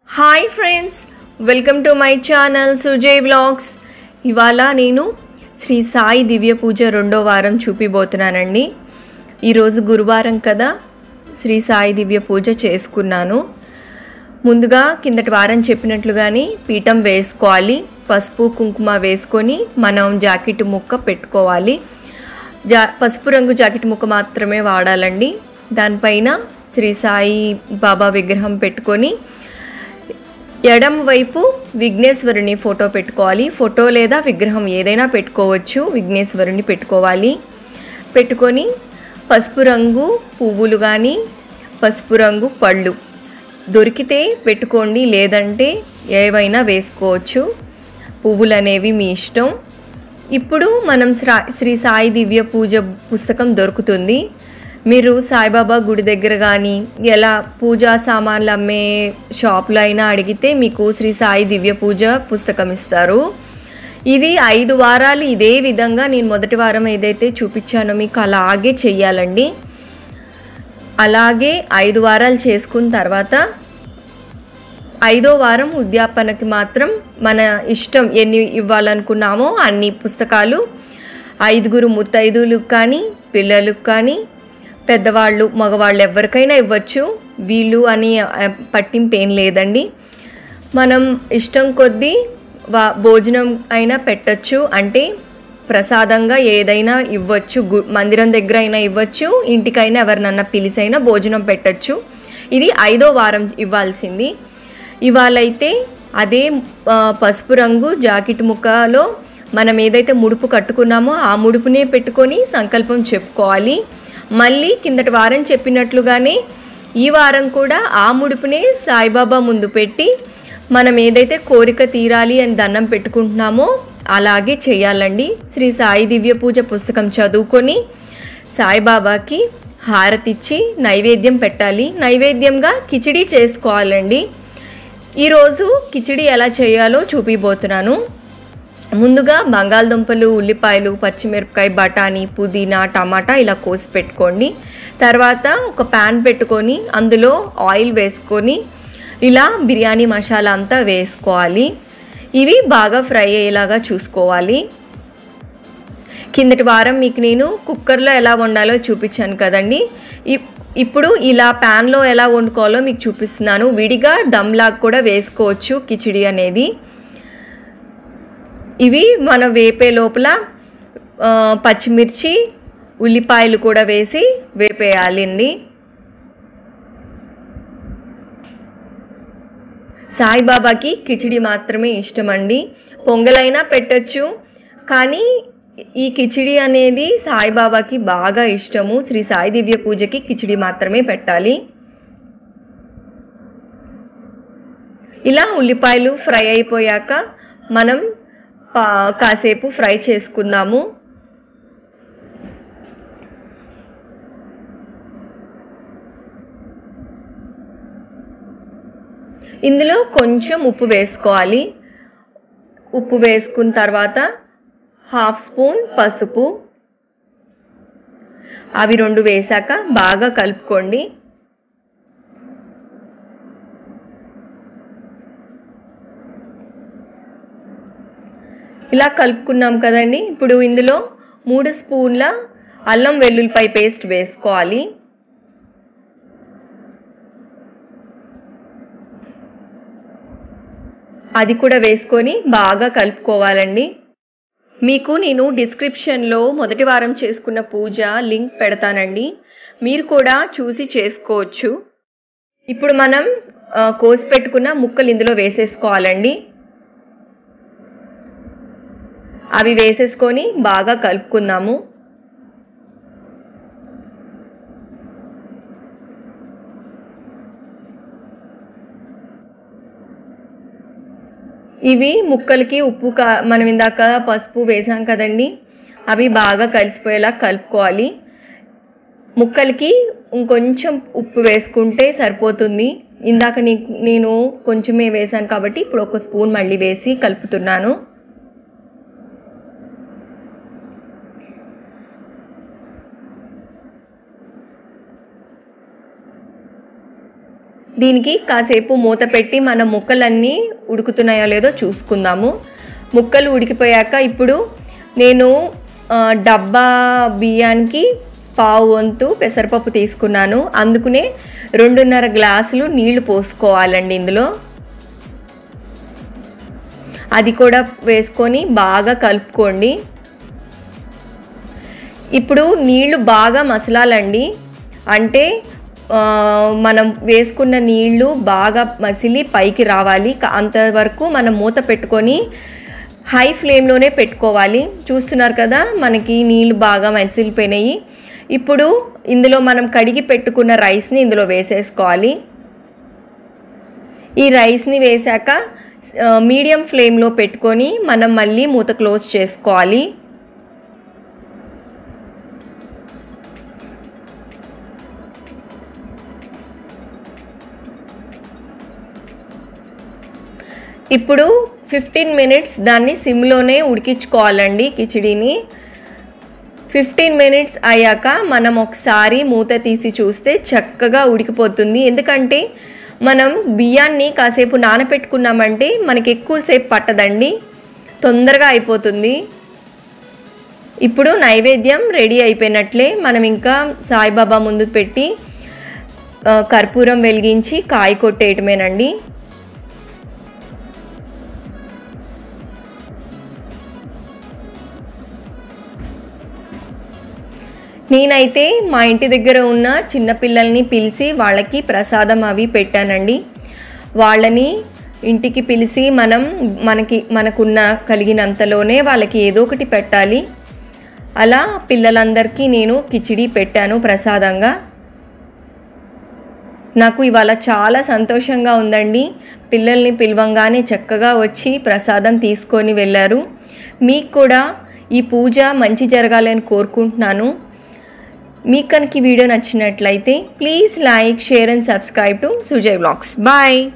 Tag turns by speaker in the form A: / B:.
A: Hi friends, welcome to my channel Sujay vlogs. ఇవాళ నేను శ్రీ సాయి దివ్య పూజ రెండో వారం చూపిపోతున్నానండి. ఈరోజు గురువారం కదా, శ్రీ సాయి దివ్య పూజ చేసుకున్నాను. ముందుగా కిందటి వారం చెప్పినట్లుగానే పీఠం వేసుకోవాలి, పసుపు కుంకుమ వేసుకొని మనం జాకెట్ ముక్క పెట్టుకోవాలి. పసుపు రంగు జాకెట్ ముక్క మాత్రమే వాడాలండి. దానిపైన శ్రీ సాయి బాబా విగ్రహం పెట్టుకొని ఎడమ వైపు విఘ్నేశ్వరుని ఫోటో పెట్టుకోవాలి. ఫోటో లేదా విగ్రహం ఏదైనా పెట్టుకోవచ్చు. విఘ్నేశ్వరుని పెట్టుకోవాలి. పెట్టుకొని పసుపు రంగు పువ్వులు కానీ పసుపు రంగు పళ్ళు దొరికితే పెట్టుకోండి, లేదంటే ఏవైనా వేసుకోవచ్చు. పువ్వులు అనేవి మీ ఇష్టం. ఇప్పుడు మనం శ్రీ సాయి దివ్య పూజ పుస్తకం దొరుకుతుంది. మీరు సాయిబాబా గుడి దగ్గర కానీ ఎలా పూజా సామాన్లు అమ్మే షాప్లో అయినా అడిగితే మీకు శ్రీ సాయి దివ్య పూజ పుస్తకం ఇస్తారు. ఇది 5 వారాలు ఇదే విధంగా నేను మొదటి వారం ఏదైతే చూపించానో మీకు అలాగే చెయ్యాలండి. అలాగే 5 వారాలు చేసుకున్న తర్వాత 5వ వారం ఉద్యాపనకి మాత్రం మన ఇష్టం ఎన్ని ఇవ్వాలనుకున్నామో అన్ని పుస్తకాలు 5 ముత్తైదులకు కానీ పిల్లలకు కానీ పెద్దవాళ్ళు మగవాళ్ళు ఎవరికైనా ఇవ్వచ్చు. వీళ్ళు అని పట్టింపు ఏం లేదండి. మనం ఇష్టం కొద్దీ భోజనం అయినా పెట్టచ్చు. అంటే ప్రసాదంగా ఏదైనా ఇవ్వచ్చు. మందిరం దగ్గర అయినా ఇవ్వచ్చు, ఇంటికైనా ఎవరినన్నా పిలిచైనా భోజనం పెట్టచ్చు. ఇది 5వ వారం ఇవ్వాల్సింది. ఇవాళైతే అదే పసుపు రంగు జాకెట్ ముక్కలో మనం ఏదైతే ముడుపు కట్టుకున్నామో ఆ ముడుపునే పెట్టుకొని సంకల్పం చెప్పుకోవాలి. మళ్ళీ కిందటి వారం చెప్పినట్లుగానే ఈ వారం కూడా ఆ ముడుపునే సాయిబాబా ముందు పెట్టి మనం ఏదైతే కోరిక తీరాలి అని దండం పెట్టుకుంటున్నామో అలాగే చేయాలండి. శ్రీ సాయి దివ్య పూజ పుస్తకం చదువుకొని సాయిబాబాకి హారతిచ్చి నైవేద్యం పెట్టాలి. నైవేద్యంగా కిచిడి చేసుకోవాలండి. ఈరోజు కిచిడి ఎలా చేయాలో చూపిపోతున్నాను. ముందుగా బంగాళదుంపలు, ఉల్లిపాయలు, పచ్చిమిరపకాయ, బఠానీ, పుదీనా, టమాటా ఇలా కోసి పెట్టుకోండి. తర్వాత ఒక ప్యాన్ పెట్టుకొని అందులో ఆయిల్ వేసుకొని ఇలా బిర్యానీ మసాలా అంతా వేసుకోవాలి. ఇవి బాగా ఫ్రై అయ్యేలాగా చూసుకోవాలి. కిందటి వారం మీకు నేను కుక్కర్లో ఎలా వండాలో చూపించాను కదండి. ఇప్పుడు ఇలా ప్యాన్లో ఎలా వండుకోవాలో మీకు చూపిస్తున్నాను. విడిగా దమ్లాగా కూడా వేసుకోవచ్చు కిచిడి అనేది. ఇవి మనం వేపే లోపల పచ్చిమిర్చి, ఉల్లిపాయలు కూడా వేసి వేపేయాలండి. సాయిబాబాకి కిచిడి మాత్రమే ఇష్టమండి. పొంగలైనా పెట్టచ్చు, కానీ ఈ కిచిడి అనేది సాయిబాబాకి బాగా ఇష్టము. శ్రీ సాయి దివ్య పూజకి కిచిడి మాత్రమే పెట్టాలి. ఇలా ఉల్లిపాయలు ఫ్రై అయిపోయాక మనం కాసేపు ఫ్రై చేసుకుందాము. ఇందులో కొంచెం ఉప్పు వేసుకోవాలి. ఉప్పు వేసుకున్న తర్వాత 1/2 స్పూన్ పసుపు, అవి 2 వేసాక బాగా కలుపుకోండి. ఇలా కలుపుకున్నాం కదండి. ఇప్పుడు ఇందులో 3 స్పూన్ల అల్లం వెల్లుల్లిపాయ పేస్ట్ వేసుకోవాలి. అది కూడా వేసుకొని బాగా కలుపుకోవాలండి. మీకు నేను డిస్క్రిప్షన్లో మొదటి వారం చేసుకున్న పూజ లింక్ పెడతానండి. మీరు కూడా చూసి చేసుకోవచ్చు. ఇప్పుడు మనం కోసి పెట్టుకున్న ముక్కలు ఇందులో వేసేసుకోవాలండి. అవి వేసేసుకొని బాగా కలుపుకుందాము. ఇవి ముక్కలకి ఉప్పు మనం ఇందాక పసుపు వేసాం కదండి, అవి బాగా కలిసిపోయేలా కలుపుకోవాలి. ముక్కలకి ఇంకొంచెం ఉప్పు వేసుకుంటే సరిపోతుంది. ఇందాక నేను కొంచెమే వేసాను కాబట్టి ఇప్పుడు 1 స్పూన్ మళ్ళీ వేసి కలుపుతున్నాను. దీనికి కాసేపు మూత పెట్టి మన ముక్కలన్నీ ఉడుకుతున్నాయో లేదో చూసుకుందాము. ముక్కలు ఉడికిపోయాక ఇప్పుడు నేను డబ్బా బియ్యానికి పావు వంతు పెసరపప్పు తీసుకున్నాను. అందుకనే 2.5 గ్లాసులు నీళ్లు పోసుకోవాలండి ఇందులో. అది కూడా వేసుకొని బాగా కలుపుకోండి. ఇప్పుడు నీళ్లు బాగా మసలాలండి. అంటే మనం వేసుకున్న నీళ్లు బాగా మసిలి పైకి రావాలి. అంతవరకు మనం మూత పెట్టుకొని హై ఫ్లేమ్లోనే పెట్టుకోవాలి. చూస్తున్నారు కదా, మనకి నీళ్లు బాగా మసిలిపోయినాయి. ఇప్పుడు ఇందులో మనం కడిగి పెట్టుకున్న రైస్ని ఇందులో వేసేసుకోవాలి. ఈ రైస్ని వేసాక మీడియం ఫ్లేమ్లో పెట్టుకొని మనం మళ్ళీ మూత క్లోజ్ చేసుకోవాలి. ఇప్పుడు 15 మినిట్స్ దాన్ని సిమ్లోనే ఉడికించుకోవాలండి కిచిడీని. 15 మినిట్స్ అయ్యాక మనం ఒకసారి మూత తీసి చూస్తే చక్కగా ఉడికిపోతుంది. ఎందుకంటే మనం బియ్యాన్ని కాసేపు నానపెట్టుకున్నామంటే మనకి ఎక్కువసేపు పట్టదండి, తొందరగా అయిపోతుంది. ఇప్పుడు నైవేద్యం రెడీ అయిపోయినట్లే. మనం ఇంకా సాయిబాబా ముందు పెట్టి కర్పూరం వెలిగించి కాయ కొట్టేయటమేనండి. నేనైతే మా ఇంటి దగ్గర ఉన్న చిన్నపిల్లల్ని పిలిచి వాళ్ళకి ప్రసాదం అవి పెట్టానండి. వాళ్ళని ఇంటికి పిలిచి మనకున్న కలిగినంతలోనే వాళ్ళకి ఏదో ఒకటి పెట్టాలి. అలా పిల్లలందరికీ నేను కిచిడి పెట్టాను ప్రసాదంగా. నాకు ఇవాళ చాలా సంతోషంగా ఉందండి. పిల్లల్ని పిలవంగానే చక్కగా వచ్చి ప్రసాదం తీసుకొని వెళ్ళారు. మీకు కూడా ఈ పూజ మంచి జరగాలని కోరుకుంటున్నాను. మీకు కనుక ఈ వీడియో నచ్చినట్లయితే please like, share and subscribe to Sujay vlogs. Bye.